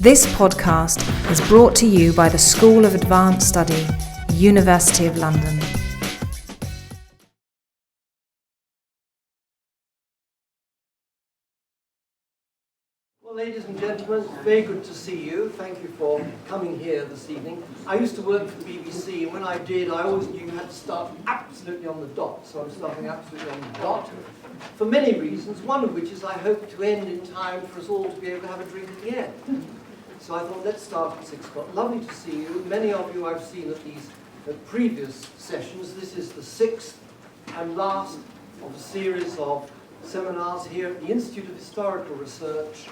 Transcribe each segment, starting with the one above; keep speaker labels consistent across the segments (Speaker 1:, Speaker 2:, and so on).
Speaker 1: This podcast is brought to you by the School of Advanced Study, University of London.
Speaker 2: Well, ladies and gentlemen, it's very good to see you. Thank you for coming here this evening. I used to work for the BBC, and when I did, I always knew you had to start absolutely on the dot, so I'm starting absolutely on the dot, for many reasons, one of which is I hope to end in time for us all to be able to have a drink at the end. So I thought, let's start at 6 o'clock. Lovely to see you. Many of you I've seen at these previous sessions. This is the 6th and last of a series of seminars here at the Institute of Historical Research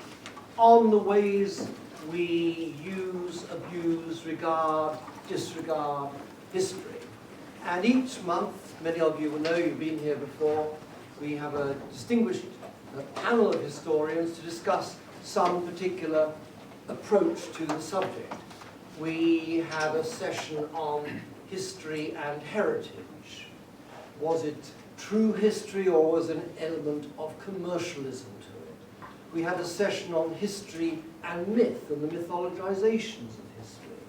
Speaker 2: on the ways we use, abuse, regard, disregard history. And each month, many of you will know, you've been here before, we have a distinguished panel of historians to discuss some particular approach to the subject. We had a session on history and heritage. Was it true history or was an element of commercialism to it? We had a session on history and myth and the mythologization of history.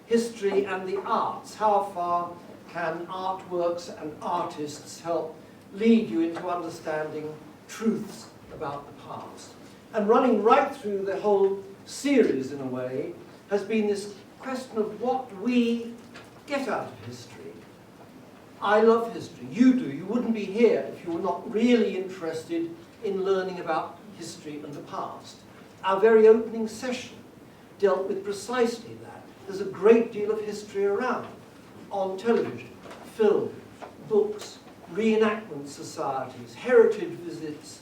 Speaker 2: History and the arts. How far can artworks and artists help lead you into understanding truths about the past? And running right through the whole series, in a way, has been this question of what we get out of history. I love history. You do. You wouldn't be here if you were not really interested in learning about history and the past. Our very opening session dealt with precisely that. There's a great deal of history around, on television, film, books, reenactment societies, heritage visits,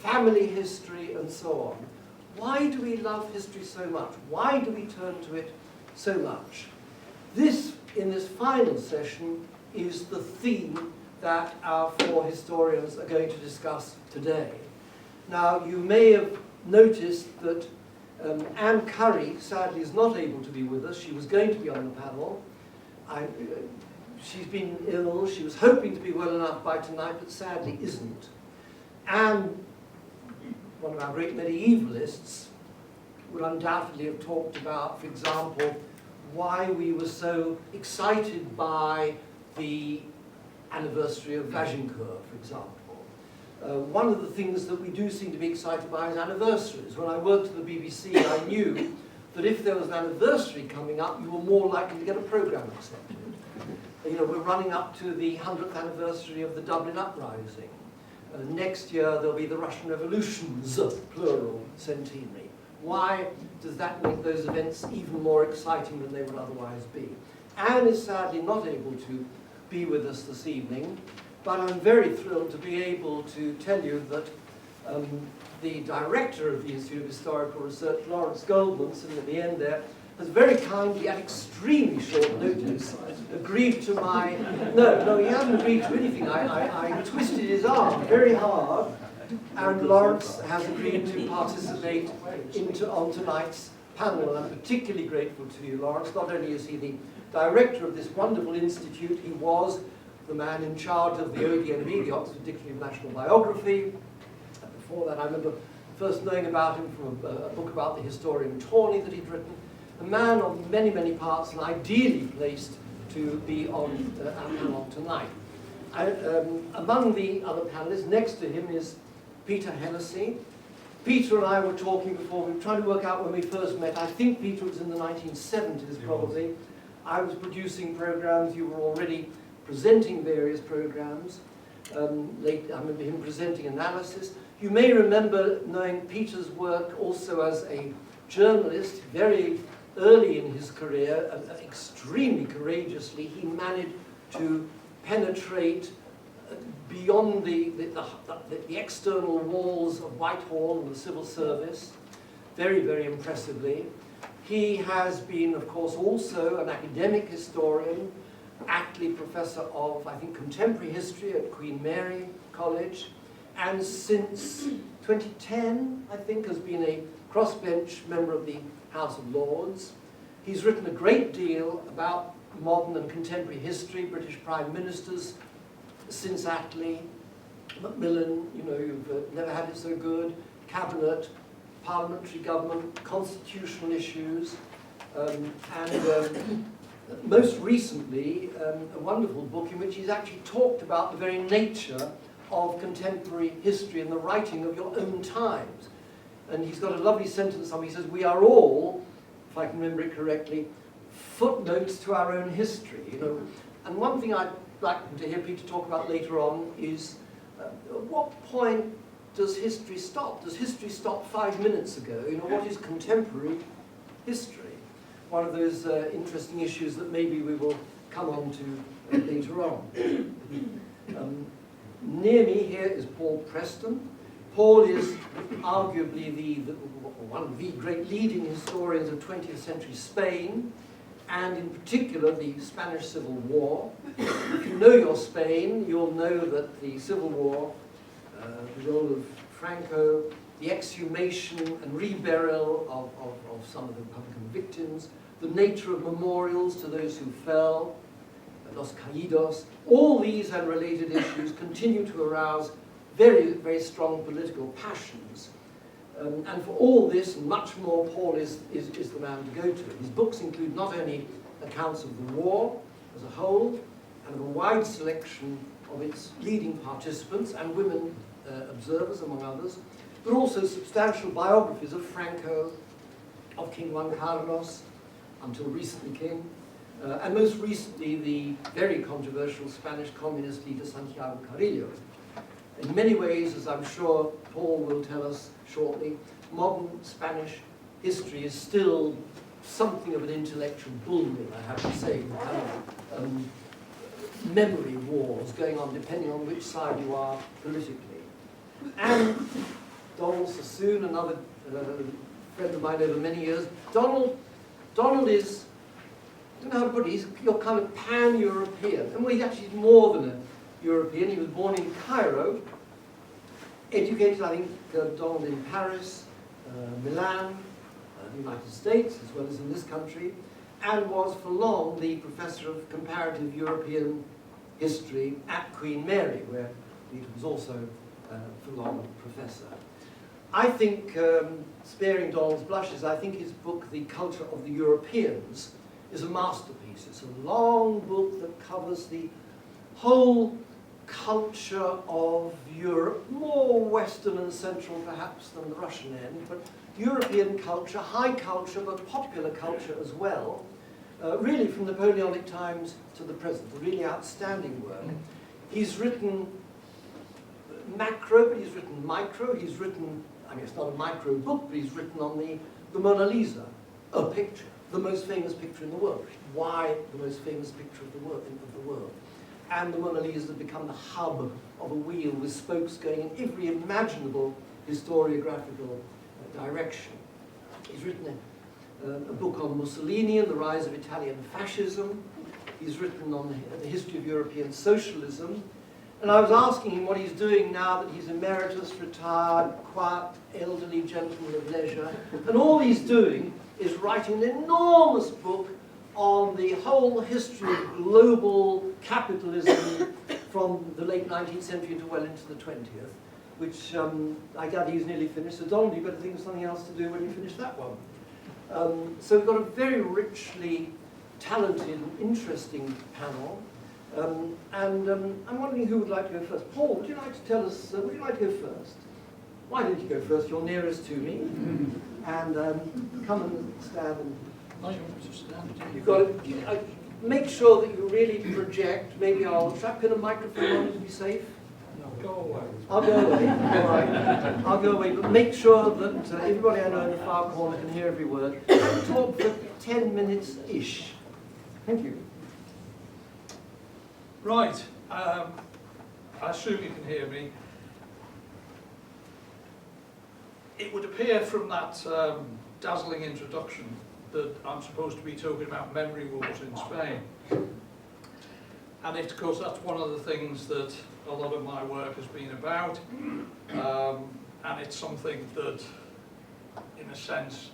Speaker 2: family history, and so on. Why do we love history so much? Why do we turn to it so much? This, in this final session, is the theme that our 4 historians are going to discuss today. Now, you may have noticed that Anne Curry, sadly, is not able to be with us. She was going to be on the panel. She's been ill. She was hoping to be well enough by tonight, but sadly isn't. And one of our great medievalists would undoubtedly have talked about, for example, why we were so excited by the anniversary of Agincourt, for example. One of the things that we do seem to be excited by is anniversaries. When I worked at the BBC, I knew that if there was an anniversary coming up, you were more likely to get a programme accepted. You know, we're running up to the 100th anniversary of the Dublin Uprising. Next year there'll be the Russian Revolution's, plural, centenary. Why does that make those events even more exciting than they would otherwise be? Anne is sadly not able to be with us this evening, but I'm very thrilled to be able to tell you that the director of the Institute of Historical Research, Lawrence Goldman, sitting at the end there, has very kindly, at extremely short notice, agreed to my... No, he hasn't agreed to anything. I twisted his arm very hard, and Lawrence has agreed to participate on tonight's panel. And I'm particularly grateful to you, Lawrence. Not only is he the director of this wonderful institute, he was the man in charge of the ODNB, the Oxford Dictionary of National Biography. And before that, I remember first knowing about him from a book about the historian Twain that he'd written. A man of many, many parts, and ideally placed to be on our panel tonight. Among the other panelists, next to him is Peter Hennessy. Peter and I were talking before, we were trying to work out when we first met. I think Peter was in the 1970s, probably. I was producing programs, you were already presenting various programs. I remember him presenting analysis. You may remember knowing Peter's work also as a journalist, very early in his career, extremely courageously, he managed to penetrate beyond the external walls of Whitehall and the civil service, very, very impressively. He has been, of course, also an academic historian, Ackley Professor of, I think, Contemporary History at Queen Mary College, and since 2010, I think, has been a crossbench member of the House of Lords. He's written a great deal about modern and contemporary history, British Prime Ministers since Attlee, Macmillan, you know, you've never had it so good, Cabinet, parliamentary government, constitutional issues, and most recently a wonderful book in which he's actually talked about the very nature of contemporary history and the writing of your own times. And he's got a lovely sentence on it. He says, we are all, if I can remember it correctly, footnotes to our own history. You know? And one thing I'd like to hear Peter talk about later on is at what point does history stop? Does history stop 5 minutes ago? You know, what is contemporary history? One of those interesting issues that maybe we will come on to later on. Near me here is Paul Preston. Paul is arguably one of the great leading historians of 20th century Spain, and in particular the Spanish Civil War. If you know your Spain, you'll know that the Civil War, the role of Franco, the exhumation and reburial of some of the Republican victims, the nature of memorials to those who fell, Los Caídos, all these and related issues continue to arouse very, very strong political passions. And for all this and much more, Paul is the man to go to. His books include not only accounts of the war as a whole, and of a wide selection of its leading participants and women observers, among others, but also substantial biographies of Franco, of King Juan Carlos, until recently king, and most recently the very controversial Spanish communist leader Santiago Carrillo. In many ways, as I'm sure Paul will tell us shortly, modern Spanish history is still something of an intellectual bullring, I have to say, with kind of memory wars going on depending on which side you are politically. And Donald Sassoon, another friend of mine over many years, Donald is, I don't know how to put it, he's your kind of pan-European. And well, he's actually more than a European. He was born in Cairo, educated, I think, Donald in Paris, Milan, the United States, as well as in this country, and was for long the professor of comparative European history at Queen Mary, where he was also for long professor. I think, sparing Donald's blushes, I think his book, The Culture of the Europeans, is a masterpiece. It's a long book that covers the whole culture of Europe, more Western and Central perhaps than the Russian end, but European culture, high culture, but popular culture as well, really from Napoleonic times to the present, a really outstanding work. He's written macro, but he's written micro, he's written, I mean, it's not a micro book, but he's written on the Mona Lisa, a picture, the most famous picture in the world. Why the most famous picture of the world? And the Mona Lisa has become the hub of a wheel with spokes going in every imaginable historiographical direction. He's written a book on Mussolini and the rise of Italian fascism. He's written on the history of European socialism. And I was asking him what he's doing now that he's emeritus, retired, quiet, elderly gentleman of leisure. And all he's doing is writing an enormous book on the whole history of global capitalism from the late 19th century to well into the 20th, which I gather he's nearly finished. So Donald, you better think of something else to do when you finish that one. So we've got a very richly talented and interesting panel. I'm wondering who would like to go first. Paul, would you like to tell us, would you like to go first? Why don't you go first? You're nearest to me. And come and stand. And you've got to make sure that you really project. Maybe I'll trap in a microphone on to be safe.
Speaker 3: No, go away.
Speaker 2: I'll go away. All right. I'll go away. But make sure that everybody I know in the far corner can hear every word. And talk for 10 minutes-ish. Thank you.
Speaker 3: Right. I assume you can hear me. It would appear from that dazzling introduction that I'm supposed to be talking about memory wars in Spain. And of course that's one of the things that a lot of my work has been about. And it's something that, in a sense,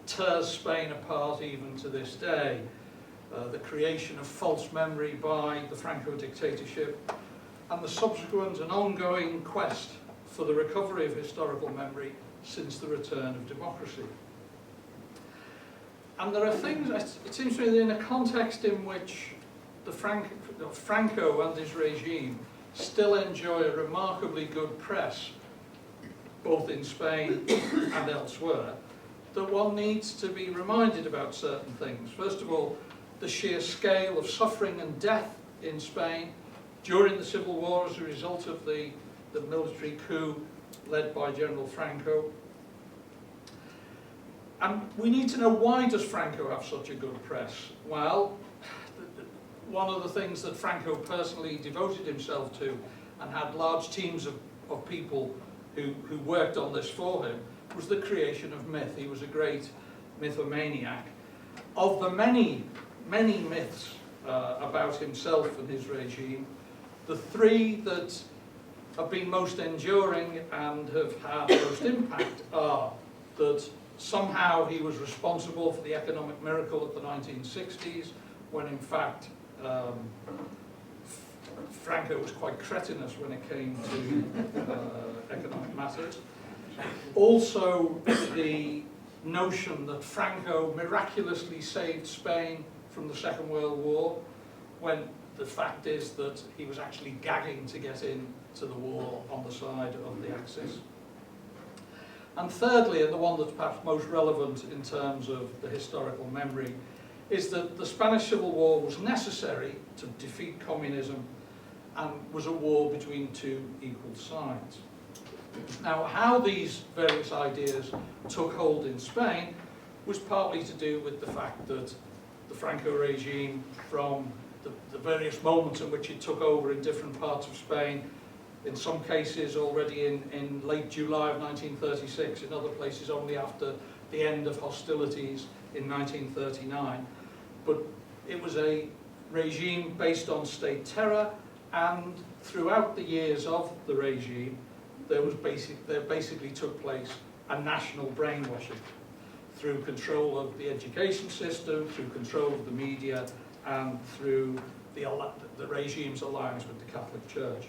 Speaker 3: tears Spain apart even to this day. The creation of false memory by the Franco dictatorship and the subsequent and ongoing quest for the recovery of historical memory since the return of democracy. And there are things, it seems to me, that in a context in which Franco and his regime still enjoy a remarkably good press, both in Spain and elsewhere, that one needs to be reminded about certain things. First of all, the sheer scale of suffering and death in Spain during the Civil War as a result of the military coup led by General Franco. And we need to know, why does Franco have such a good press? Well, one of the things that Franco personally devoted himself to, and had large teams of people who worked on this for him, was the creation of myth. He was a great mythomaniac. Of the many myths about himself and his regime, the three that have been most enduring and have had most impact are that somehow he was responsible for the economic miracle of the 1960s, when in fact Franco was quite cretinous when it came to economic matters. Also, the notion that Franco miraculously saved Spain from the Second World War, when the fact is that he was actually gagging to get into the war on the side of the Axis. And thirdly, and the one that's perhaps most relevant in terms of the historical memory, is that the Spanish Civil War was necessary to defeat communism and was a war between two equal sides. Now, how these various ideas took hold in Spain was partly to do with the fact that the Franco regime, from the various moments in which it took over in different parts of Spain, in some cases already in late July of 1936, in other places only after the end of hostilities in 1939. But it was a regime based on state terror, and throughout the years of the regime, there basically took place a national brainwashing through control of the education system, through control of the media, and through the regime's alliance with the Catholic Church.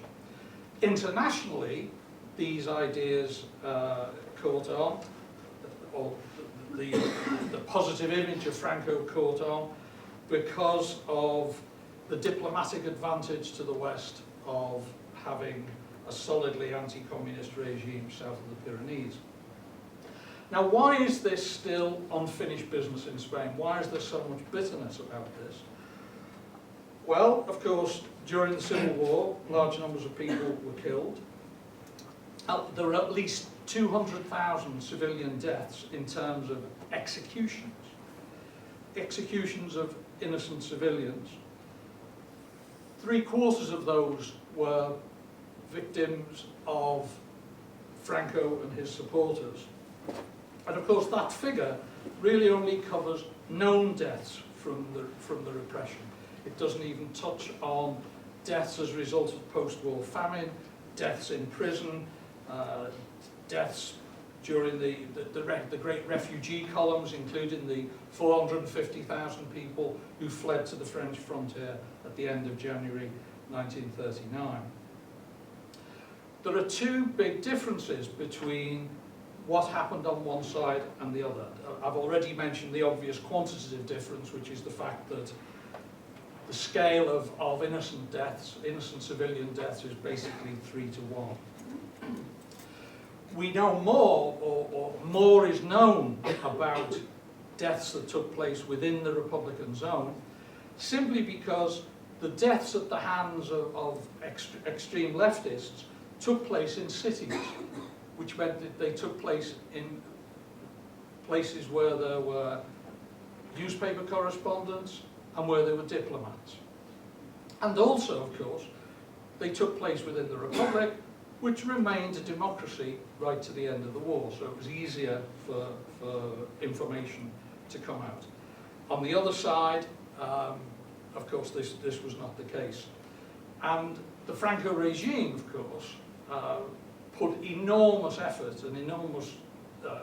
Speaker 3: Internationally, these ideas caught on, or the positive image of Franco caught on, because of the diplomatic advantage to the West of having a solidly anti-communist regime south of the Pyrenees. Now, why is this still unfinished business in Spain? Why is there so much bitterness about this? Well, of course, during the Civil War, large numbers of people were killed. There were at least 200,000 civilian deaths in terms of executions. Executions of innocent civilians. 3/4 of those were victims of Franco and his supporters. And of course, that figure really only covers known deaths from the repression. It doesn't even touch on deaths as a result of post-war famine, deaths in prison, deaths during the great refugee columns, including the 450,000 people who fled to the French frontier at the end of January 1939. There are two big differences between what happened on one side and the other. I've already mentioned the obvious quantitative difference, which is the fact that the scale of innocent deaths, innocent civilian deaths, is basically 3-to-1. We know more, or more is known about deaths that took place within the Republican zone, simply because the deaths at the hands of extreme leftists took place in cities, which meant that they took place in places where there were newspaper correspondents and where there were diplomats. And also, of course, they took place within the Republic, which remained a democracy right to the end of the war, so it was easier for information to come out. On the other side, of course, this was not the case. And the Franco regime, of course, put enormous effort and enormous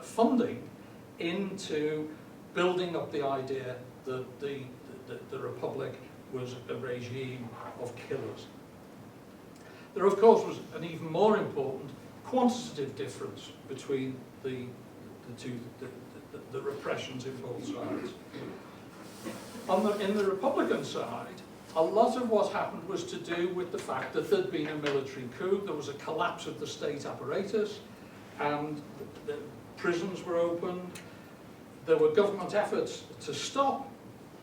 Speaker 3: funding into building up the idea that the Republic was a regime of killers. There, of course, was an even more important quantitative difference between the repressions in both sides. In the Republican side, a lot of what happened was to do with the fact that there'd been a military coup, there was a collapse of the state apparatus, and the prisons were opened. There were government efforts to stop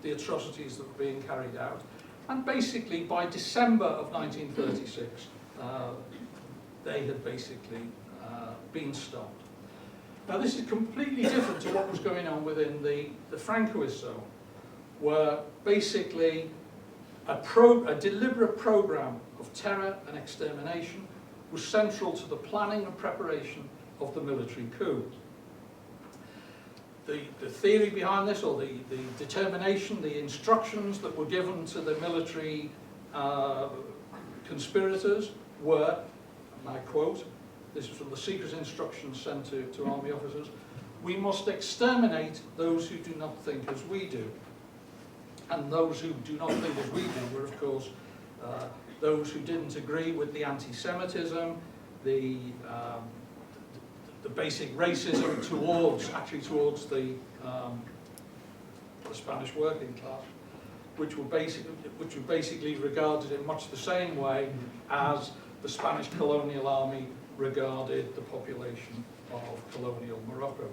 Speaker 3: the atrocities that were being carried out, and basically by December of 1936, they had basically been stopped. Now this is completely different to what was going on within the Francoist zone, where basically a deliberate program of terror and extermination was central to the planning and preparation of the military coup. The theory behind this, or the determination, the instructions that were given to the military conspirators were, and I quote, this is from the secret instructions sent to army officers, "We must exterminate those who do not think as we do." And those who do not think as we do were, of course, those who didn't agree with the anti-Semitism, the basic racism towards the Spanish working class, which were basically regarded in much the same way as the Spanish colonial army regarded the population of colonial Morocco.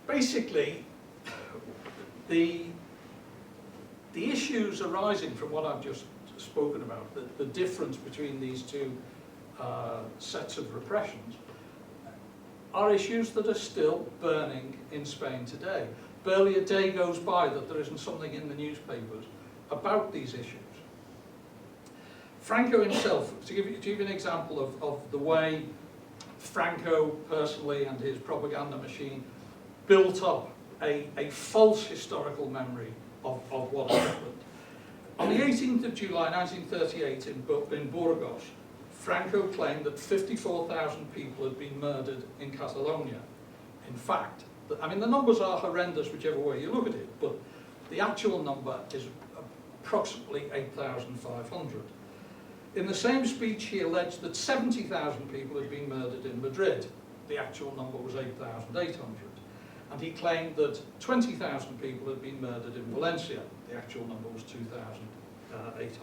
Speaker 3: Basically, the issues arising from what I've just spoken about, the difference between these two sets of repressions, are issues that are still burning in Spain today. Barely a day goes by that there isn't something in the newspapers about these issues. Franco himself, to give you an example of the way Franco personally and his propaganda machine built up a false historical memory of what happened. On the 18th of July 1938 in Burgos, Franco claimed that 54,000 people had been murdered in Catalonia. In fact, I mean, the numbers are horrendous whichever way you look at it, but the actual number is approximately 8,500. In the same speech, he alleged that 70,000 people had been murdered in Madrid. The actual number was 8,800. And he claimed that 20,000 people had been murdered in Valencia. The actual number was 2,800.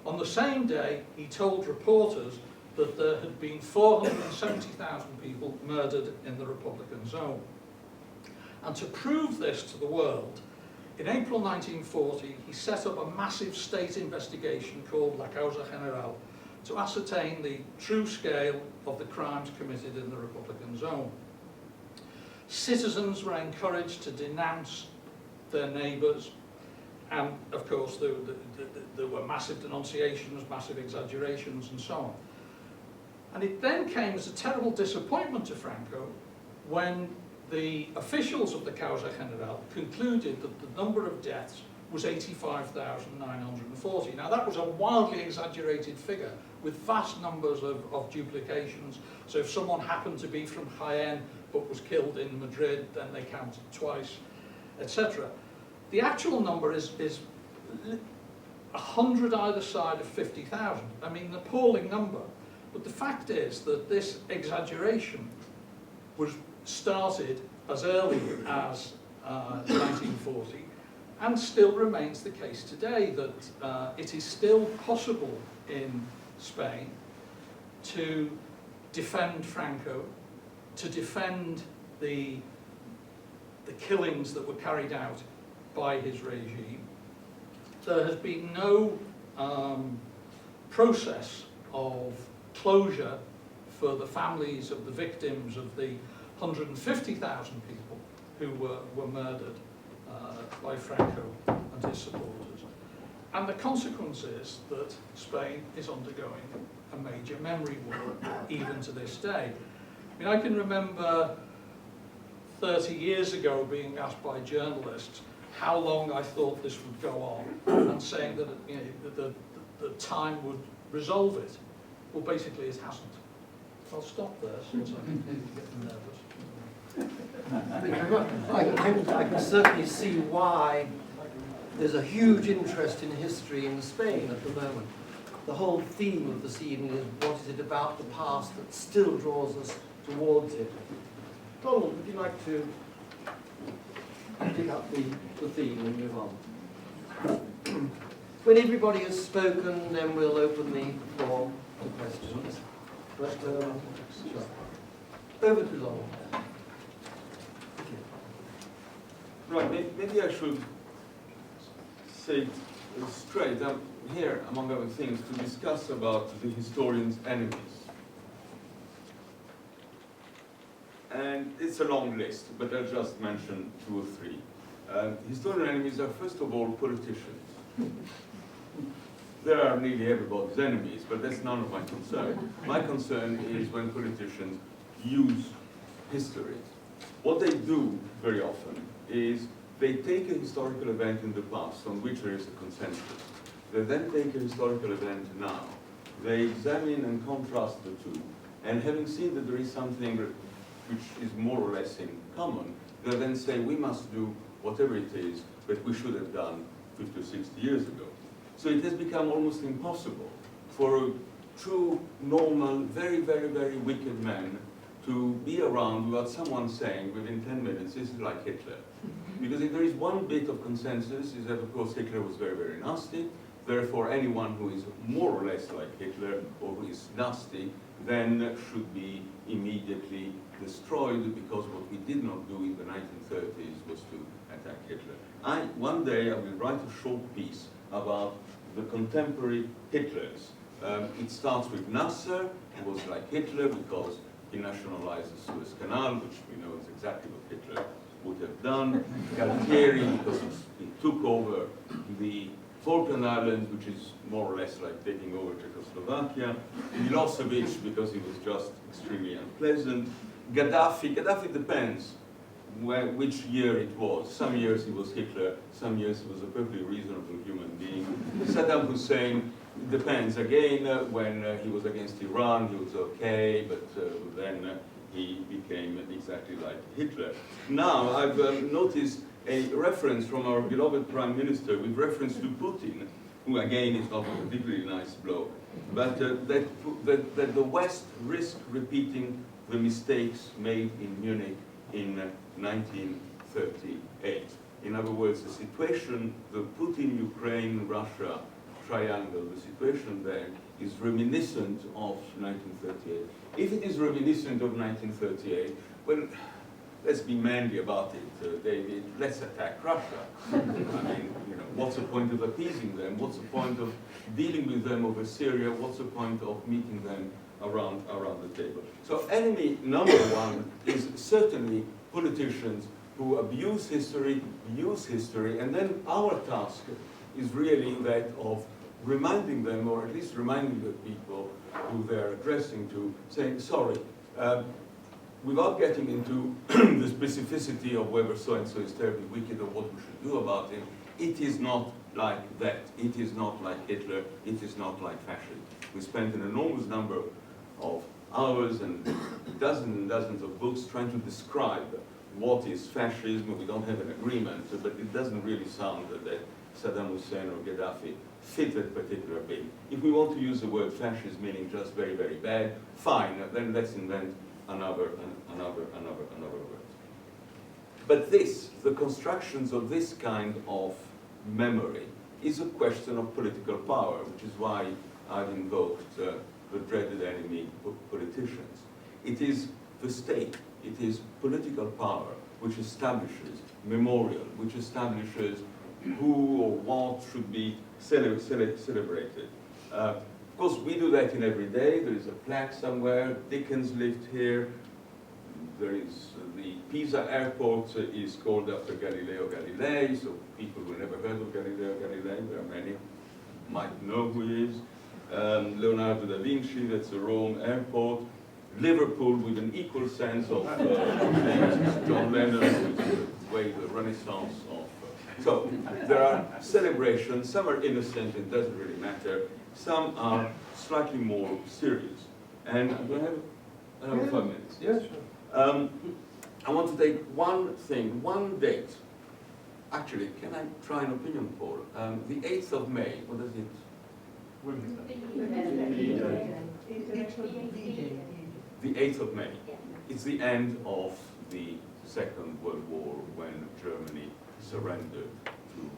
Speaker 3: On the same day, he told reporters that there had been 470,000 people murdered in the Republican zone. And to prove this to the world, in April 1940, he set up a massive state investigation called La Causa General to ascertain the true scale of the crimes committed in the Republican zone. Citizens were encouraged to denounce their neighbours, and of course there were massive denunciations, massive exaggerations and so on. And it then came as a terrible disappointment to Franco when the officials of the Causa General concluded that the number of deaths was 85,940. Now that was a wildly exaggerated figure with vast numbers of duplications. So if someone happened to be from Jaén but was killed in Madrid, then they counted twice, etc. The actual number is 100 either side of 50,000. I mean, an appalling number. But the fact is that this exaggeration was started as early as 1940 and still remains the case today, that it is still possible in Spain to defend Franco, to defend the killings that were carried out by his regime. There has been no process of closure for the families of the victims of the 150,000 people who were murdered by Franco and his supporters. And the consequence is that Spain is undergoing a major memory war even to this day. I mean, I can remember 30 years ago being asked by journalists how long I thought this would go on, and saying that the time would resolve it. Well, basically it hasn't. I'll stop there since I'm getting nervous.
Speaker 2: I can certainly see why there's a huge interest in history in Spain at the moment. the whole theme of this evening is what is it about the past that still draws us towards it. Donald, would you like to pick up the theme and move on? When everybody has spoken, then we'll open the floor to questions. But, sure. Over to Donald.
Speaker 4: Right, maybe I should say it straight. I'm here, among other things, to discuss about the historian's enemies. And it's a long list, but I'll just mention 2 or 3. Historian enemies are, first of all, politicians. They are nearly everybody's enemies, but that's none of my concern. My concern is when politicians use history. What they do very often is they take a historical event in the past on which there is a consensus. They then take a historical event now. They examine and contrast the two. And having seen that there is something which is more or less in common, they then say we must do whatever it is that we should have done 50 or 60 years ago. So it has become almost impossible for a true, normal, very, very, very wicked man to be around without someone saying within 10 minutes, this is like Hitler. Because if there is one bit of consensus, is that of course Hitler was very, very nasty. Therefore anyone who is more or less like Hitler or who is nasty then should be immediately destroyed, because what we did not do in the 1930s was to attack Hitler. One day I will write a short piece about the contemporary Hitlers. It starts with Nasser, who was like Hitler because he nationalized the Suez Canal, which we know is exactly what Hitler would have done. Galtieri, because he took over the Falkland Islands, which is more or less like taking over Czechoslovakia. Milosevic, because he was just extremely unpleasant. Gaddafi depends which year it was. Some years he was Hitler, some years he was a perfectly reasonable human being. Saddam Hussein, it depends. Again, when he was against Iran, he was okay, but then he became exactly like Hitler. Now, I've noticed a reference from our beloved Prime Minister with reference to Putin, who again is not a particularly nice bloke, but that the West risked repeating the mistakes made in Munich in 1938. In other words, the situation, the Putin, Ukraine, Russia triangle, the situation there is reminiscent of 1938. If it is reminiscent of 1938, well, let's be manly about it, David. Let's attack Russia. I mean, you know, what's the point of appeasing them? What's the point of dealing with them over Syria? What's the point of meeting them around the table? So enemy number one is certainly politicians who abuse history, use history, and then our task is really that of reminding them, or at least reminding the people who they're addressing to, saying, sorry, without getting into the specificity of whether so-and-so is terribly wicked or what we should do about him, it is not like that. It is not like Hitler. It is not like fascism. We spent an enormous number of hours and dozens of books trying to describe what is fascism. We don't have an agreement, but it doesn't really sound that Saddam Hussein or Gaddafi fit that particular bill. If we want to use the word fascist meaning just very, very bad, fine, then let's invent another word. But the constructions of this kind of memory is a question of political power, which is why I've invoked the dreaded enemy of politicians. It is the state, it is political power which establishes memorial, which establishes who or what should be celebrated. Of course, we do that in every day. There is a plaque somewhere. Dickens lived here. There is the Pisa airport is called after Galileo Galilei, so people who never heard of Galileo Galilei, there are many, might know who he is. Leonardo da Vinci, that's the Rome airport. Liverpool with an equal sense of John Lennon, which is the way the Renaissance of. So there are celebrations, some are innocent, it doesn't really matter. Some are slightly more serious. And I'm going to have another 5 minutes. Yes? I want to take one thing, one date. Actually, can I try an opinion poll? The 8th of May, what does it The 8th of May. It's the end of the Second World War when Germany surrendered to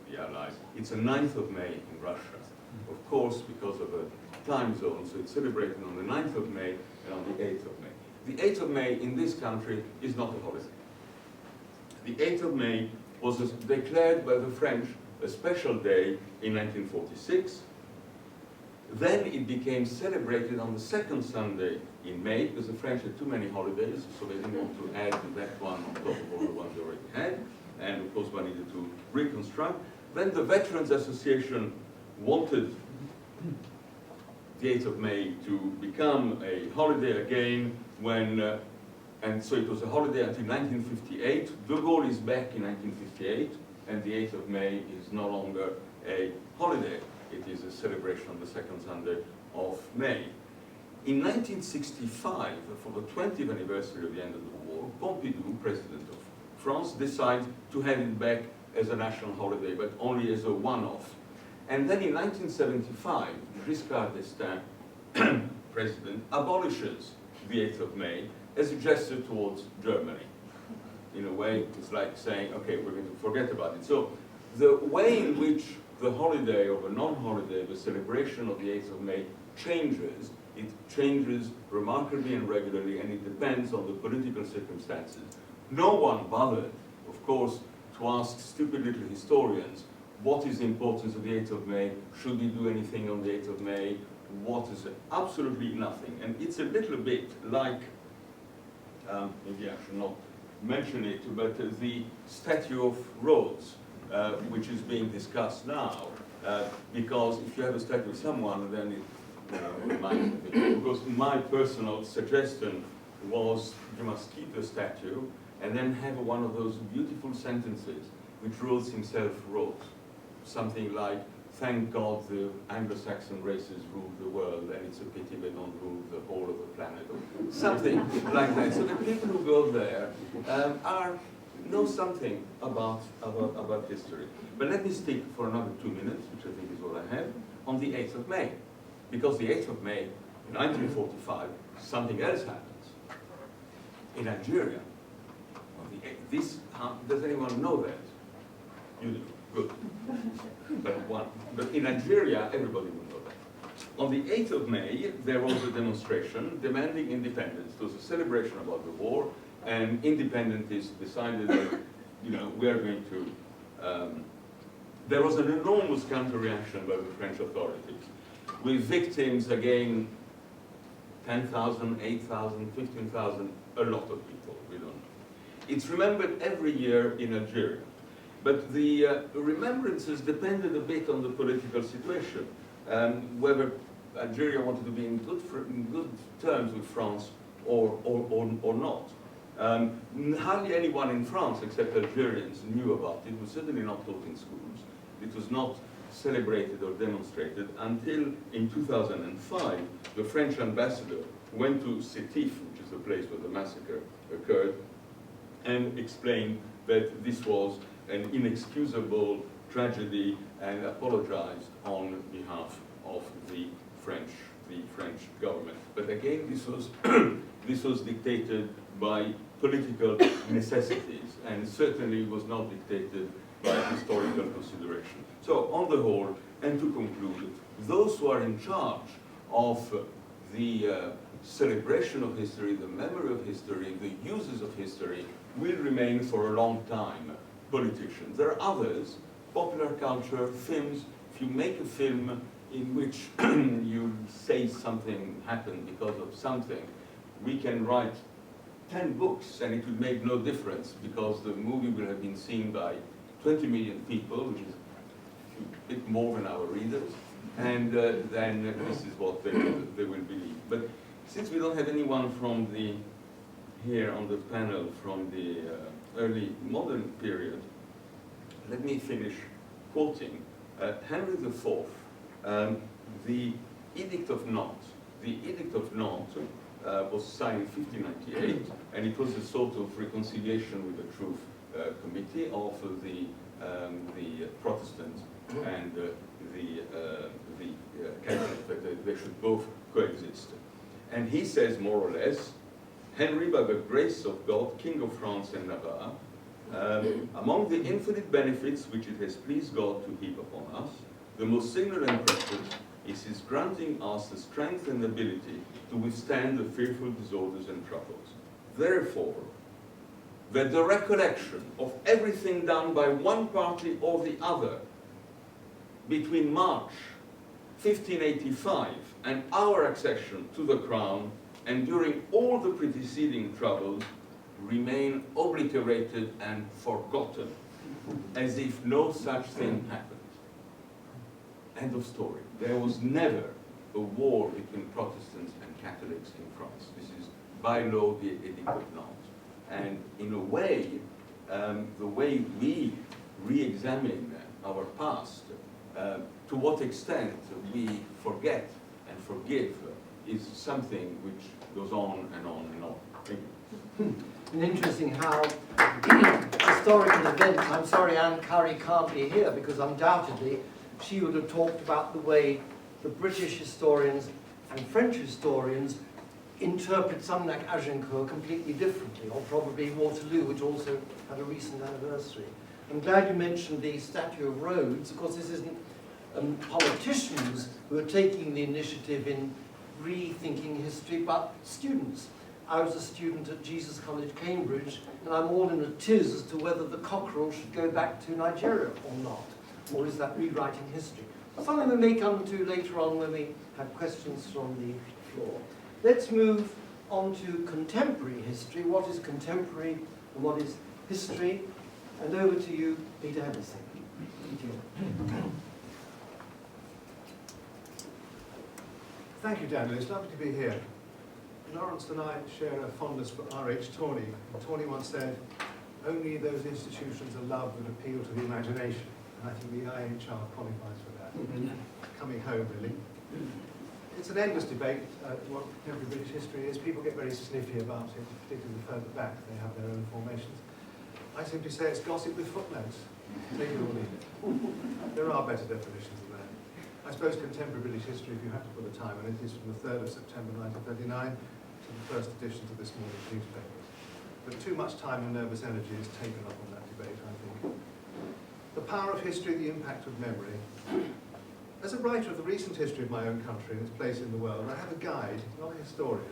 Speaker 4: the Allies. It's the 9th of May in Russia. Of course, because of a time zone, so it's celebrated on the 9th of May and on the 8th of May. The 8th of May in this country is not a holiday. The 8th of May was declared by the French a special day in 1946. Then it became celebrated on the second Sunday in May, because the French had too many holidays, so they didn't want to add that one on top of all the ones they already had. And of course, one needed to reconstruct. Then the Veterans Association wanted the 8th of May to become a holiday again when, and so it was a holiday until 1958. De Gaulle is back in 1958, and the 8th of May is no longer a holiday. It is a celebration on the second Sunday of May. In 1965, for the 20th anniversary of the end of the war, Pompidou, president of France, decided to have it back as a national holiday, but only as a one-off. And then in 1975, Giscard d'Estaing, president, abolishes the 8th of May as a gesture towards Germany. In a way, it's like saying, okay, we're going to forget about it. So the way in which the holiday or the non-holiday, the celebration of the 8th of May changes, it changes remarkably and regularly, and it depends on the political circumstances. No one bothered, of course, to ask stupid little historians, what is the importance of the 8th of May? Should we do anything on the 8th of May? What is it? Absolutely nothing. And it's a little bit like, maybe I should not mention it, but the Statue of Rhodes, which is being discussed now, because if you have a statue of someone, then it reminds me. Because my personal suggestion was you must keep the statue and then have one of those beautiful sentences which Rhodes himself wrote. Something like, thank God the Anglo-Saxon races rule the world, and it's a pity they don't rule the whole of the planet. Or something like that. So the people who go there know something about history. But let me speak for another 2 minutes, which I think is all I have, on the 8th of May. Because the 8th of May, in 1945, something else happens. In Algeria, does anyone know that? You do, good. But in Algeria, everybody will know that. On the 8th of May, there was a demonstration demanding independence. It was a celebration about the war, and independentists decided that, we are going to... there was an enormous counter-reaction by the French authorities, with victims, again, 10,000, 8,000, 15,000, a lot of people, we don't know. It's remembered every year in Algeria. But the remembrances depended a bit on the political situation, whether Algeria wanted to be in good terms with France or not. Hardly anyone in France, except Algerians, knew about it. It was certainly not taught in schools. It was not celebrated or demonstrated until in 2005, the French ambassador went to Sétif, which is the place where the massacre occurred, and explained that this was an inexcusable tragedy and apologized on behalf of the French government. But again, this was dictated by political necessities, and certainly was not dictated by historical consideration. So on the whole, and to conclude, those who are in charge of the celebration of history, the memory of history, the uses of history, will remain for a long time politicians. There are others, popular culture, films. If you make a film in which you say something happened because of something, we can write 10 books and it will make no difference because the movie will have been seen by 20 million people, which is a bit more than our readers, and then this is what they will believe. But since we don't have anyone from here on the panel from the early modern period, let me finish quoting Henry IV, the Edict of Nantes. The Edict of Nantes was signed in 1598, and it was a sort of reconciliation with the Truth Committee of the the Protestants and the Catholics, that they should both coexist. And he says, more or less, Henry, by the grace of God, King of France and Navarre, among the infinite benefits which it has pleased God to heap upon us, the most signal and precious is his granting us the strength and ability to withstand the fearful disorders and troubles. Therefore, that the recollection of everything done by one party or the other between March 1585 and our accession to the crown and during all the preceding troubles remain obliterated and forgotten as if no such thing happened. End of story. There was never a war between Protestants and Catholics in France. This is by law the Edict of Nantes. And in a way, the way we re-examine our past, to what extent we forget and forgive, is something which goes on and on and on. Thank you.
Speaker 2: And interesting how historical events, I'm sorry Anne Curry can't be here because undoubtedly she would have talked about the way the British historians and French historians interpret something like Agincourt completely differently, or probably Waterloo, which also had a recent anniversary. I'm glad you mentioned the Statue of Rhodes. Of course, this isn't politicians who are taking the initiative in rethinking history, but students. I was a student at Jesus College, Cambridge, and I'm all in a tiz as to whether the cockerel should go back to Nigeria or not, or is that rewriting history? Something we may come to later on when we have questions from the floor. Let's move on to contemporary history. What is contemporary and what is history? And over to you, Peter Hennessy.
Speaker 5: Thank you, Daniel. It's lovely to be here. Lawrence and I share a fondness for R.H. Tawney. Tawney once said, only those institutions are loved that appeal to the imagination. And I think the IHR qualifies for that. Coming home, really. It's an endless debate, what contemporary British history is. People get very sniffy about it, particularly further back. They have their own formations. I simply say it's gossip with footnotes. Take it or leave it. There are better definitions than that. I suppose contemporary British history, if you have to put a time on it, is from the 3rd of September 1939 to the first editions of this morning's newspapers. But too much time and nervous energy is taken up on that debate, I think. The power of history, the impact of memory. As a writer of the recent history of my own country and its place in the world, I have a guide, not a historian,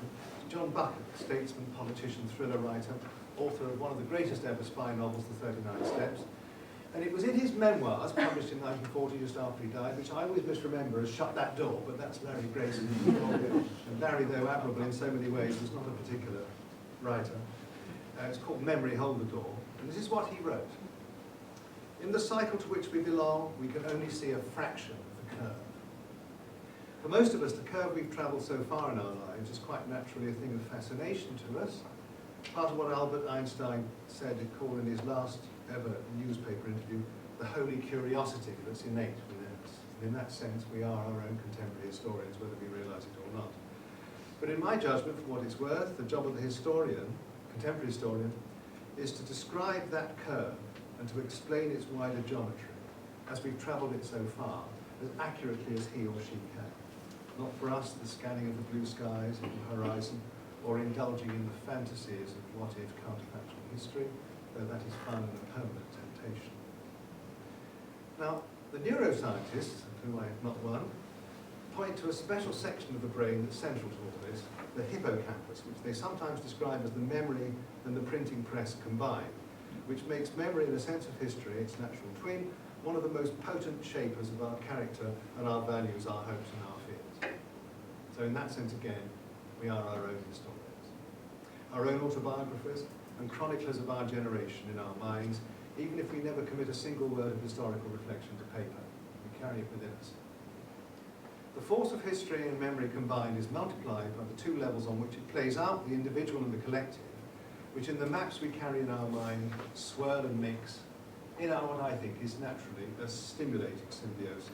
Speaker 5: to John Bucket, statesman, politician, thriller writer, author of one of the greatest ever spy novels, The 39 Steps. And it was in his memoirs, published in 1940, just after he died, which I always misremember as Shut That Door, but that's Larry Grayson. And Larry, though admirable in so many ways, was not a particular writer. It's called Memory, Hold the Door. And this is what he wrote. In the cycle to which we belong, we can only see a fraction of the curve. For most of us, the curve we've travelled so far in our lives is quite naturally a thing of fascination to us. Part of what Albert Einstein said, called in his last ever newspaper interview, the holy curiosity that's innate within us. And in that sense, we are our own contemporary historians, whether we realise it or not. But in my judgment, for what it's worth, the job of the historian, contemporary historian, is to describe that curve and to explain its wider geometry, as we've travelled it so far, as accurately as he or she can. Not for us the scanning of the blue skies and the horizon, or indulging in the fantasies of what-if counterfactual history, though that is fun and a permanent temptation. Now, the neuroscientists, of whom I have not one, point to a special section of the brain that's central to all this, the hippocampus, which they sometimes describe as the memory and the printing press combined, which makes memory, in a sense of history, its natural twin, one of the most potent shapers of our character and our values, our hopes and our fears. So in that sense, again, we are our own historians, our own autobiographers and chroniclers of our generation in our minds, even if we never commit a single word of historical reflection to paper. We carry it within us. The force of history and memory combined is multiplied by the two levels on which it plays out, the individual and the collective, which in the maps we carry in our mind swirl and mix in our, what I think is naturally a stimulating symbiosis.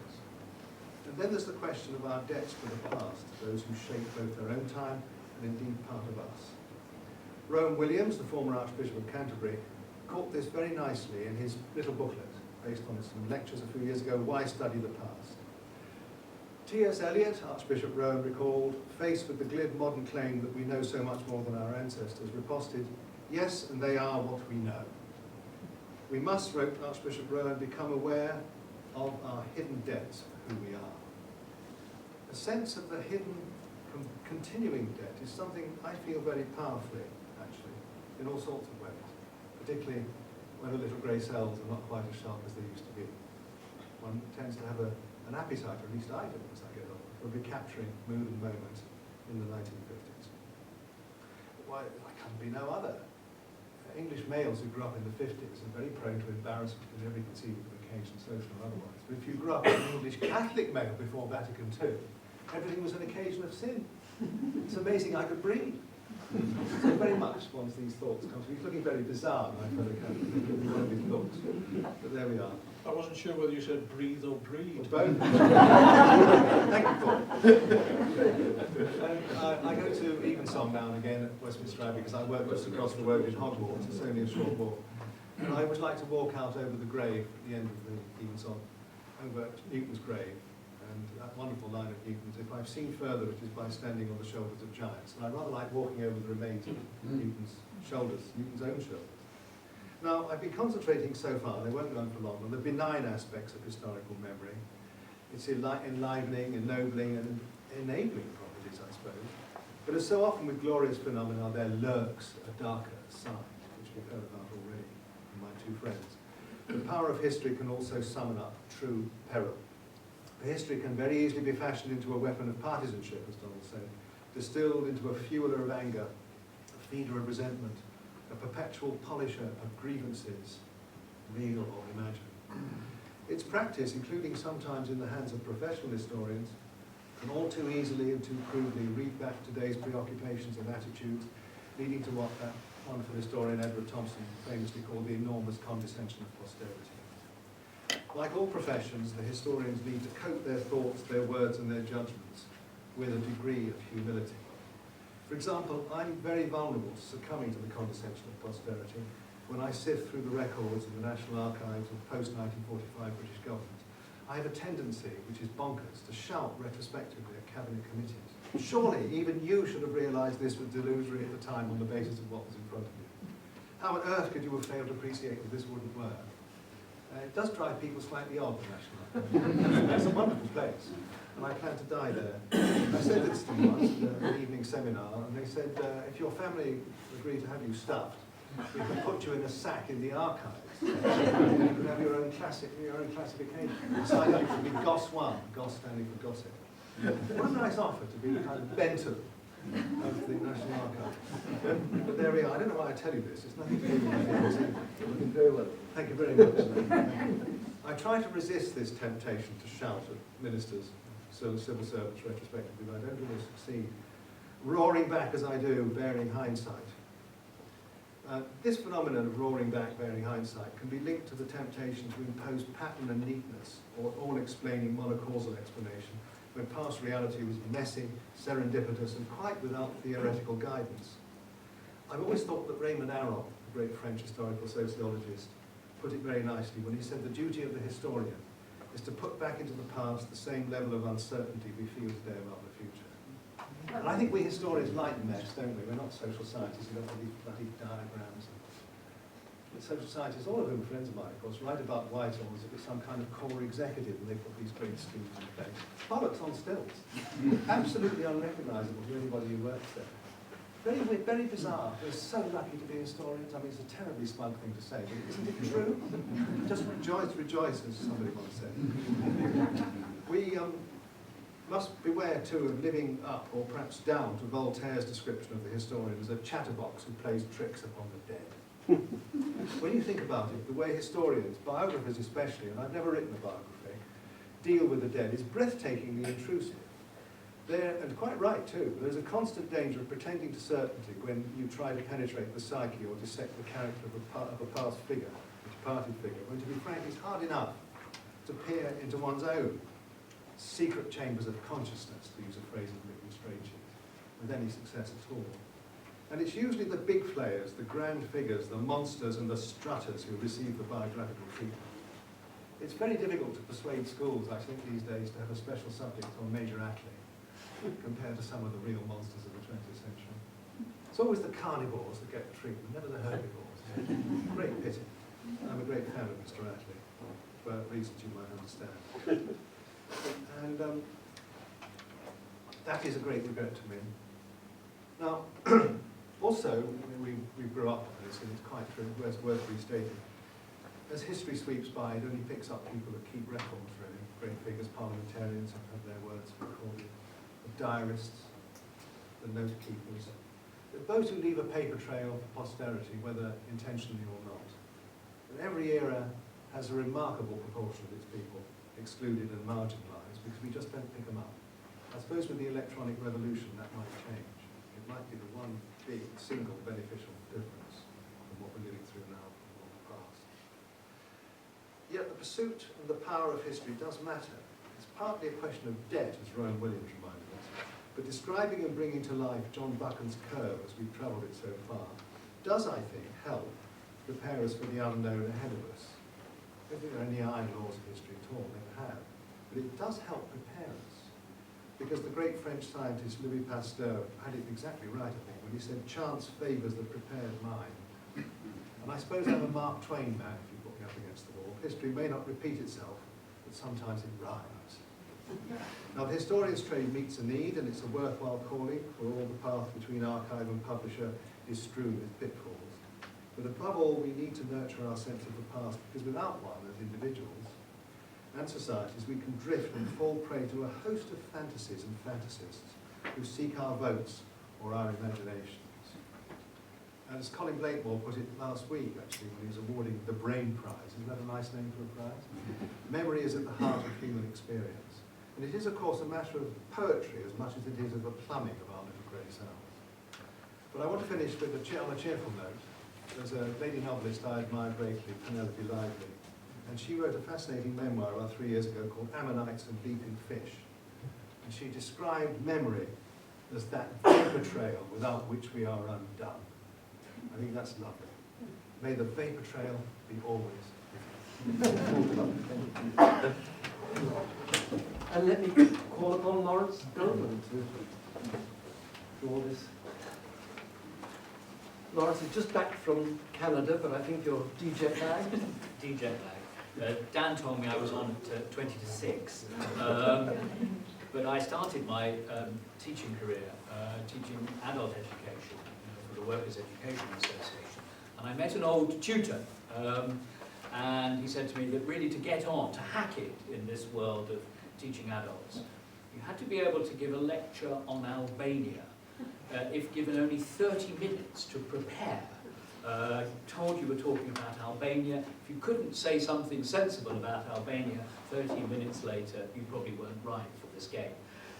Speaker 5: And then there's the question of our debts to the past, those who shape both their own time and indeed part of us. Rowan Williams, the former Archbishop of Canterbury, caught this very nicely in his little booklet, based on some lectures a few years ago, Why Study the Past? T.S. Eliot, Archbishop Rowan recalled, faced with the glib modern claim that we know so much more than our ancestors, riposted, yes, and they are what we know. We must, wrote Archbishop Rowan, become aware of our hidden debts of who we are. A sense of the hidden, continuing debt is something I feel very powerfully, actually, in all sorts of ways, particularly when the little grey cells are not quite as sharp as they used to be. One tends to have an appetite, or at least I do as I get older, for recapturing mood and moment in the 1950s. Why, I can be no other. English males who grew up in the 50s are very prone to embarrassment in every conceivable occasion, social or otherwise. But if you grew up as an English Catholic male before Vatican II, everything was an occasion of sin. It's amazing I could breathe. So very much once these thoughts come to me, it's looking very bizarre, my fellow Catholic thoughts. But there we are.
Speaker 3: I wasn't sure whether you said breathe or breed.
Speaker 5: Both. Thank you, Paul. And I go to Evensong now and again at Westminster Abbey because I work just across the road in Hogwarts. It's only a short walk. And I would like to walk out over the grave at the end of the Evensong, over Newton's grave, and that wonderful line of Newton's, if I've seen further, it is by standing on the shoulders of giants. And I rather like walking over the remains of Newton's shoulders, Newton's own shoulders. Now, I've been concentrating so far, and I won't go on for long, on the benign aspects of historical memory. Its enlivening, ennobling, and enabling properties, I suppose. But as so often with glorious phenomena, there lurks a darker side, which we've heard about already from my two friends. The power of history can also summon up true peril. History can very easily be fashioned into a weapon of partisanship, as Donald said, distilled into a fueler of anger, a feeder of resentment, a perpetual polisher of grievances, real or imagined. Its practice, including sometimes in the hands of professional historians, can all too easily and too crudely read back today's preoccupations and attitudes, leading to what that wonderful historian Edward Thompson famously called the enormous condescension of posterity. Like all professions, the historians need to coat their thoughts, their words, and their judgments with a degree of humility. For example, I'm very vulnerable to succumbing to the condescension of posterity when I sift through the records in the National Archives of post-1945 British government. I have a tendency, which is bonkers, to shout retrospectively at cabinet committees. Surely even you should have realised this was delusory at the time on the basis of what was in front of you. How on earth could you have failed to appreciate that this wouldn't work? It does drive people slightly odd, the National Archives. It's a wonderful place, and I plan to die there. I said this to them once at an evening seminar, and they said, if your family agreed to have you stuffed, we could put you in a sack in the archives. You could have your own classification. Inside you could be Goss 1, Goss standing for gossip. What a nice offer to be kind of Benton of the National Archives. But there we are. I don't know why I tell you this. It's nothing to do with my looking very well. Thank you very much. I try to resist this temptation to shout at ministers, civil servants retrospectively, but I don't always succeed. Roaring back as I do, bearing hindsight. This phenomenon of roaring back, bearing hindsight, can be linked to the temptation to impose pattern and neatness, or all-explaining monocausal explanation, when past reality was messy, serendipitous, and quite without theoretical guidance. I've always thought that Raymond Aron, the great French historical sociologist, put it very nicely when he said the duty of the historian is to put back into the past the same level of uncertainty we feel today about the future. And I think we historians like mess, don't we? We're not social scientists, we don't have these bloody diagrams. But social scientists, all of whom are friends of mine, of course, write about Whitehall as if it's some kind of core executive and they put these great schemes in place. Bollocks on stilts. Absolutely unrecognisable to anybody who works there. Very weird, very bizarre. We're so lucky to be historians. I mean, it's a terribly smug thing to say, but isn't it true? Just rejoice, as somebody once said. We must beware, too, of living up, or perhaps down, to Voltaire's description of the historian as a chatterbox who plays tricks upon the dead. When you think about it, the way historians, biographers especially, and I've never written a biography, deal with the dead is breathtakingly intrusive. And quite right too, there's a constant danger of pretending to certainty when you try to penetrate the psyche or dissect the character of a past figure, a departed figure, when to be frank, it's hard enough to peer into one's own secret chambers of consciousness, to use a phrase of Milton Strachey, with any success at all. And it's usually the big flayers, the grand figures, the monsters and the strutters who receive the biographical treatment. It's very difficult to persuade schools, I think, these days to have a special subject on Major Attlee compared to some of the real monsters of the 20th century. It's always the carnivores that get the treatment, never the herbivores. Great pity. I'm a great fan of Mr. Attlee, for reasons you might understand. And that is a great regret to me. Now, also, we grew up on this, and it's quite true, it's worth restating. As history sweeps by, it only picks up people that keep records, really. Great figures, parliamentarians have had their words recorded. The diarists, the note keepers. Those who leave a paper trail for posterity, whether intentionally or not. And every era has a remarkable proportion of its people excluded and marginalised because we just don't pick them up. I suppose with the electronic revolution that might change. It might be the one big, single beneficial difference from what we're living through now from the past. Yet the pursuit of the power of history does matter. It's partly a question of debt, as Rowan Williams reminded us, but describing and bringing to life John Buchan's curve as we've travelled it so far does, I think, help prepare us for the unknown ahead of us. I don't think there are any iron laws of history at all, never have, but it does help prepare us. Because the great French scientist Louis Pasteur had it exactly right, I think, when he said, chance favours the prepared mind. And I suppose I'm a Mark Twain man, if you put me up against the wall. History may not repeat itself, but sometimes it rhymes. Now, the historian's trade meets a need, and it's a worthwhile calling, for all the path between archive and publisher is strewn with pitfalls. But above all, we need to nurture our sense of the past, because without one, as individuals and societies, we can drift and fall prey to a host of fantasies and fantasists who seek our votes or our imaginations. As Colin Blakemore put it last week, actually, when he was awarding the Brain Prize. Isn't that a nice name for a prize? Memory is at the heart of human experience. And it is, of course, a matter of poetry as much as it is of the plumbing of our little grey cells. But I want to finish with on a cheerful note. There's a lady novelist I admire greatly, Penelope Wilton, and she wrote a fascinating memoir about 3 years ago called Ammonites and Leaping Fish. And she described memory as that vapor trail without which we are undone. I think that's lovely. May the vapor trail be always with you.
Speaker 2: And let me call upon Lawrence Goldman to draw this. Lawrence is just back from Canada, but I think you're DJ lagged.
Speaker 6: DJ lag. Dan told me I was on at 20 to 6. But I started my teaching career teaching adult education for the Workers' Education Association. And I met an old tutor, and he said to me that really to get on, to hack it in this world of teaching adults, you had to be able to give a lecture on Albania if given only 30 minutes to prepare. Told you were talking about Albania. If you couldn't say something sensible about Albania 30 minutes later, you probably weren't right for this game.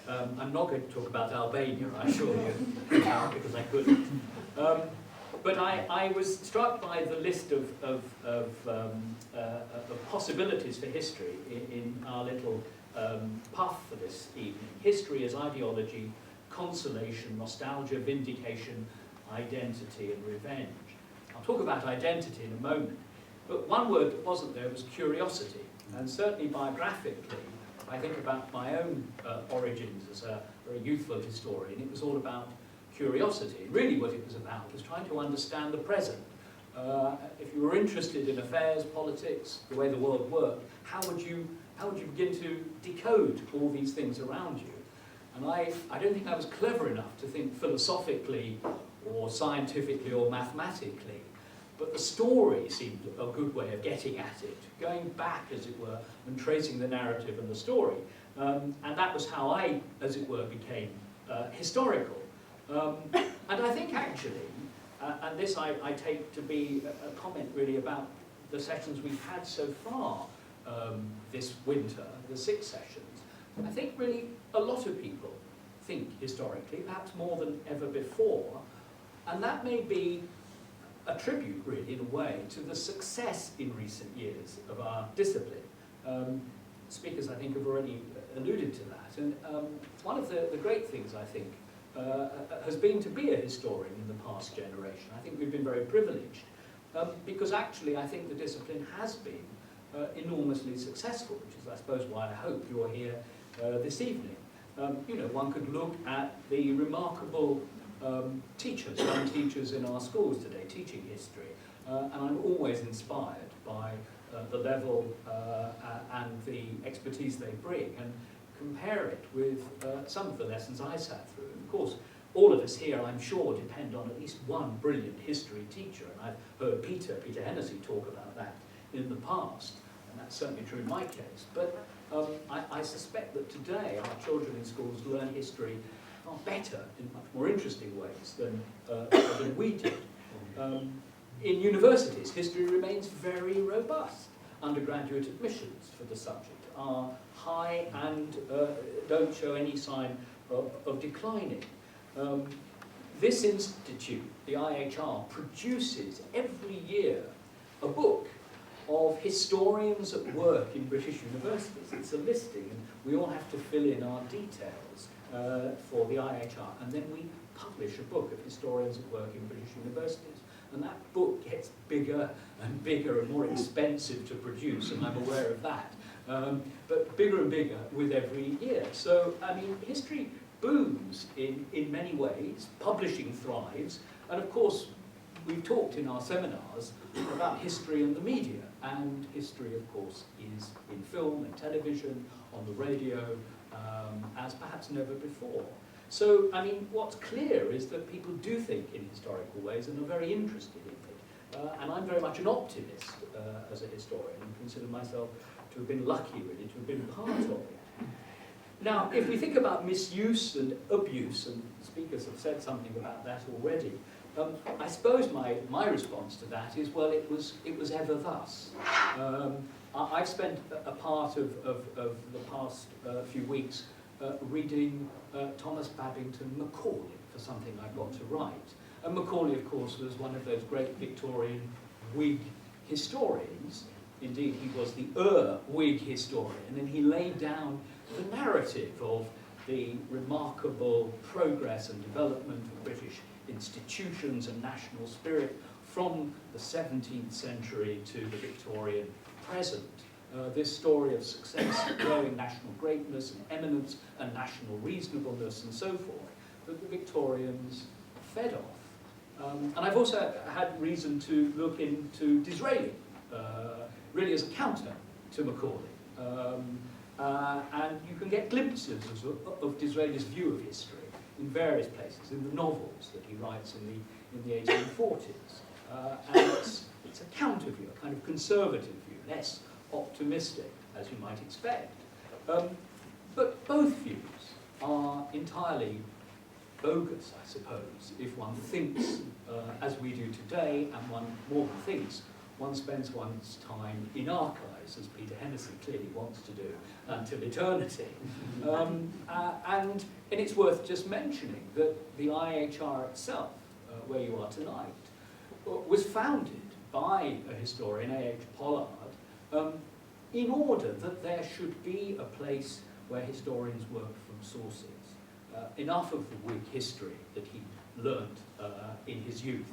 Speaker 6: I'm not going to talk about Albania, I assure you, because I couldn't. But I was struck by the list of possibilities for history in our little puff for this evening. History as ideology, consolation, nostalgia, vindication, identity and revenge. I'll talk about identity in a moment, but one word that wasn't there was curiosity, and certainly biographically, I think about my own origins as a very youthful historian. It was all about curiosity. Really what it was about was trying to understand the present. If you were interested in affairs, politics, the way the world worked, how would you begin to decode all these things around you? And I don't think I was clever enough to think philosophically or scientifically or mathematically, but the story seemed a good way of getting at it, going back, as it were, and tracing the narrative and the story. And that was how I, as it were, became historical. And I think actually, and this I take to be a comment really about the sessions we've had so far this winter, the 6 sessions, I think really a lot of people think historically, perhaps more than ever before, and that may be a tribute really in a way to the success in recent years of our discipline. Speakers I think have already alluded to that, and one of the great things I think has been to be a historian in the past generation. I think we've been very privileged because actually I think the discipline has been enormously successful, which is, I suppose, why I hope you're here this evening. You know, one could look at the remarkable teachers, young teachers in our schools today, teaching history, and I'm always inspired by the level and the expertise they bring, and compare it with some of the lessons I sat through. And of course, all of us here, I'm sure, depend on at least one brilliant history teacher, and I've heard Peter Hennessy talk about that in the past, and that's certainly true in my case. But I suspect that today our children in schools learn history far better in much more interesting ways than we did. In universities, history remains very robust. Undergraduate admissions for the subject are high and don't show any sign of declining. This institute, the IHR, produces every year a book of historians at work in British universities. It's a listing, and we all have to fill in our details for the IHR, and then we publish a book of historians at work in British universities. And that book gets bigger and bigger and more expensive to produce, and I'm aware of that. But bigger and bigger with every year. So, I mean, history booms in many ways, publishing thrives, and of course, we've talked in our seminars about history and the media, and history, of course, is in film and television, on the radio, as perhaps never before. So, I mean, what's clear is that people do think in historical ways and are very interested in it. And I'm very much an optimist as a historian, and consider myself to have been lucky, really, to have been part of it. Now, if we think about misuse and abuse, and speakers have said something about that already, I suppose my response to that is, well, it was ever thus. I've spent a part of the past few weeks reading Thomas Babington Macaulay for something I got to write. And Macaulay, of course, was one of those great Victorian Whig historians. Indeed, he was the Whig historian, and he laid down the narrative of the remarkable progress and development of British institutions and national spirit from the 17th century to the Victorian present. This story of success, growing national greatness and eminence and national reasonableness and so forth, that the Victorians fed off. And I've also had reason to look into Disraeli, really as a counter to Macaulay. And you can get glimpses of Disraeli's view of history in various places, in the novels that he writes in the 1840s. And it's a counter view, a kind of conservative view, less optimistic, as you might expect. But both views are entirely bogus, I suppose, if one thinks as we do today, and one more than thinks, one spends one's time in archives, as Peter Hennessy clearly wants to do, until eternity. And it's worth just mentioning that the IHR itself, where you are tonight, was founded by a historian, A.H. Pollard, in order that there should be a place where historians work from sources. Enough of the Whig history that he learnt in his youth.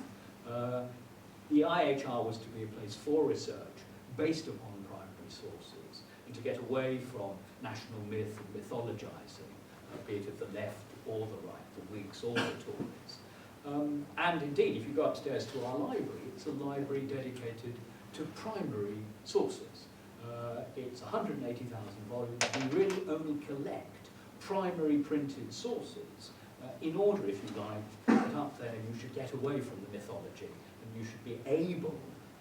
Speaker 6: The IHR was to be a place for research based upon primary sources, and to get away from national myth and mythologizing, be it of the left or the right, the Whigs or the Tories. And indeed, if you go upstairs to our library, it's a library dedicated to primary sources. It's 180,000 volumes. We really only collect primary printed sources in order, if you like, put up there, you should get away from the mythology, and you should be able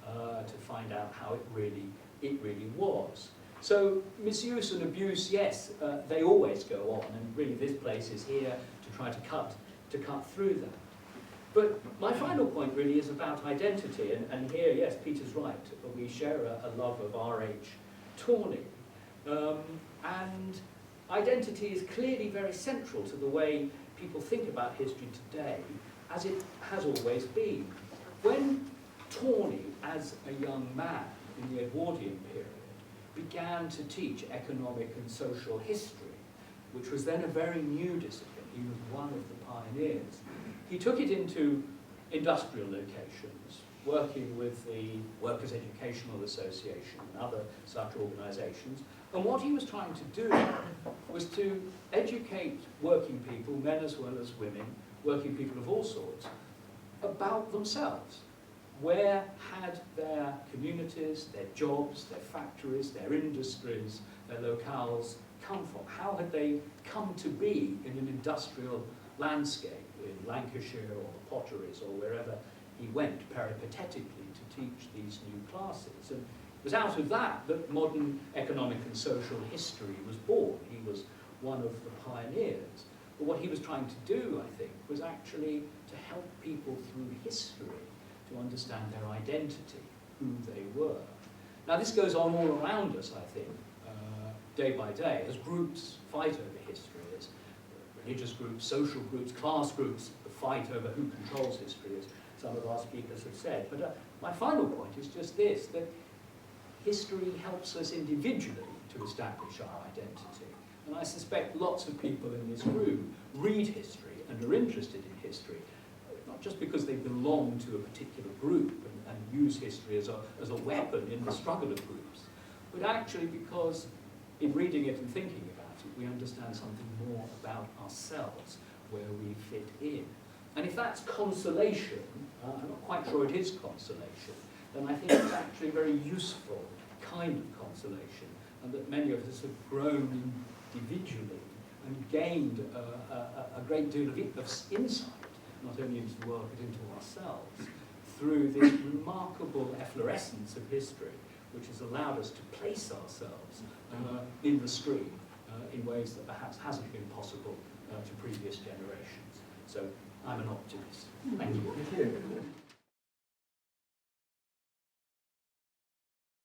Speaker 6: to find out how it really was. So misuse and abuse, yes, they always go on, and really this place is here to try to cut through them. But my final point really is about identity, and here, yes, Peter's right, we share a love of R.H. Tawney. And identity is clearly very central to the way people think about history today, as it has always been. When Tawney, as a young man in the Edwardian period, began to teach economic and social history, which was then a very new discipline, he was one of the pioneers, he took it into industrial locations, working with the Workers' Educational Association and other such organisations. And what he was trying to do was to educate working people, men as well as women, working people of all sorts, about themselves. Where had their communities, their jobs, their factories, their industries, their locales come from? How had they come to be in an industrial landscape in Lancashire or the Potteries or wherever he went peripatetically to teach these new classes? And it was out of that that modern economic and social history was born. He was one of the pioneers. But what he was trying to do, I think, was actually to help people through history to understand their identity, who they were. Now this goes on all around us, I think, day by day, as groups fight over history, as religious groups, social groups, class groups fight over who controls history, as some of our speakers have said. But my final point is just this, that history helps us individually to establish our identity. And I suspect lots of people in this room read history and are interested in history, not just because they belong to a particular group and use history as a weapon in the struggle of groups, but actually because in reading it and thinking about it, we understand something more about ourselves, where we fit in. And if that's consolation, I'm not quite sure it is consolation, then I think it's actually a very useful kind of consolation, and that many of us have grown individually and gained a great deal of insight, not only into the world but into ourselves, through this remarkable efflorescence of history, which has allowed us to place ourselves in the stream in ways that perhaps hasn't been possible to previous generations. So I'm an optimist. Thank you.
Speaker 2: Thank you.